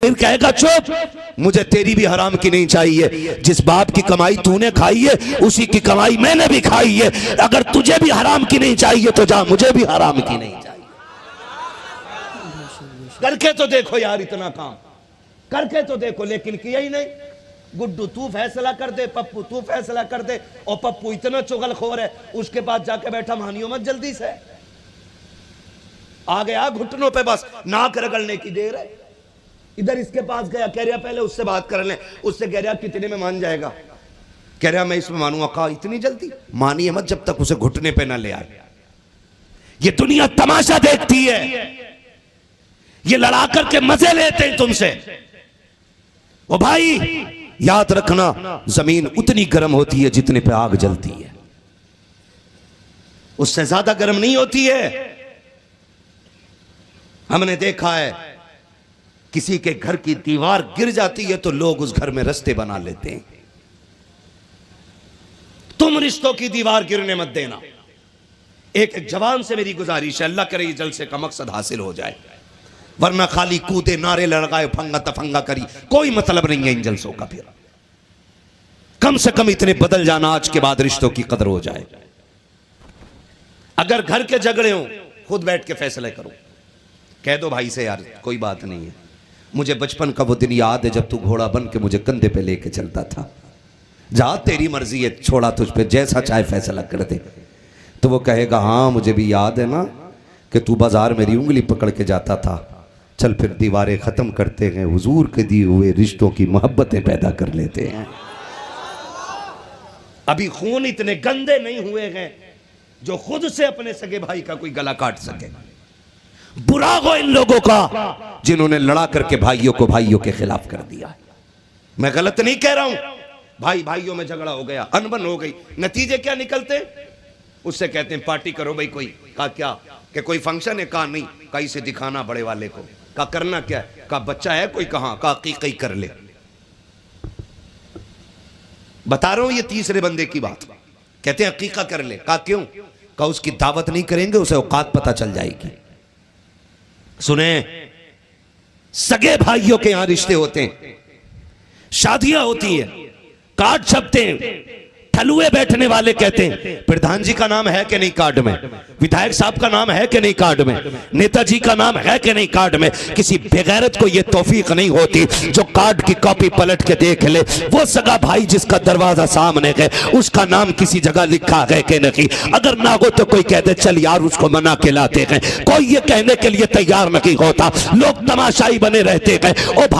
फिर कहेगा चुप, मुझे तेरी भी हराम की नहीं चाहिए। जिस बाप की कमाई तूने खाई है उसी की कमाई मैंने भी खाई है। अगर तुझे भी हराम की नहीं चाहिए तो जा, मुझे भी हराम की नहीं चाहिए। करके तो देखो यार, इतना काम करके तो देखो, लेकिन किया ही नहीं। गुड्डू तू फैसला कर दे, पप्पू तू फैसला कर दे, और पप्पू इतना चुगलखोर है उसके पास जाके बैठा, मानियो मत जल्दी से, आ गया घुटनों पे, बस नाक रगड़ने की देर है। इधर इसके पास गया, कह रहा पहले उससे बात कर ले, उससे कह रहा कितने में मान जाएगा, कह रहा मैं इसमें मानूंगा। कहा इतनी जल्दी? मानिए मत जब तक उसे घुटने पे ना ले आए। ये दुनिया तमाशा देखती है, ये लड़ा करके मजे लेते हैं तुमसे। ओ भाई याद रखना, जमीन उतनी गर्म होती है जितने पे आग जलती है, उससे ज्यादा गर्म नहीं होती है। हमने देखा है किसी के घर की दीवार गिर जाती है तो लोग उस घर में रास्ते बना लेते हैं। तुम रिश्तों की दीवार गिरने मत देना। एक जवान से मेरी गुजारिश है, अल्लाह करे ये जलसे का मकसद हासिल हो जाए, वरना खाली कूदे नारे लड़काए फंगा तफंगा करी कोई मतलब नहीं है इन जलसों का। फिर कम से कम इतने बदल जाना आज के बाद रिश्तों की कदर हो जाए। अगर घर के झगड़े हो खुद बैठ के फैसले करो, कह दो भाई से यार कोई बात नहीं है, मुझे बचपन का वो दिन याद है जब तू घोड़ा बन के मुझे कंधे पे लेके चलता था, जा तेरी मर्जी है, छोड़ा तुझ पे, जैसा चाहे फैसला कर दे। तो वो कहेगा हाँ मुझे भी याद है ना कि तू बाजार मेरी उंगली पकड़ के जाता था, चल फिर दीवारें खत्म करते हैं, हुजूर के दिए हुए रिश्तों की मोहब्बतें पैदा कर लेते हैं। अभी खून इतने गंदे नहीं हुए हैं जो खुद से अपने सगे भाई का कोई गला काट सके। बुरा हो इन लोगों का जिन्होंने लड़ा करके भाइयों को भाइयों के खिलाफ कर दिया। मैं गलत नहीं कह रहा हूं, भाई भाइयों में झगड़ा हो गया, अनबन हो गई, नतीजे क्या निकलते? उससे कहते हैं पार्टी करो भाई कोई। कहा क्या? कि कोई फंक्शन है? कहा नहीं। कहा इसे दिखाना बड़े वाले को। कहा करना क्या है? कहा बच्चा है कोई? कहां? कहा अकीक़ा कर ले। बता रहा हूं ये तीसरे बंदे की बात। कहते हैं अकीक़ा कर ले। कहा क्यों? कहा उसकी दावत नहीं करेंगे, उसे औकात पता चल जाएगी। सुने, सगे भाइयों के यहां रिश्ते होते हैं, शादियां होती है, कार्ड छपते हैं, ठलुए बैठने वाले कहते हैं प्रधान जी का नाम है कि नहीं कार्ड में, विधायक साहब का नाम है कि नहीं कार्ड में, नेताजी का नाम है कि नहीं कार्ड में। किसी बेगैरत को यह तौफीक नहीं होती जो कार्ड की कॉपी पलट के देख ले वो सगा भाई जिसका दरवाजा सामने है उसका नाम किसी जगह लिखा है कि नहीं। अगर ना हो तो कोई कहते चल यार उसको मना के लाते हैं, कोई ये कहने के लिए तैयार नहीं होता, लोग तमाशाई बने रहते हैं। ओ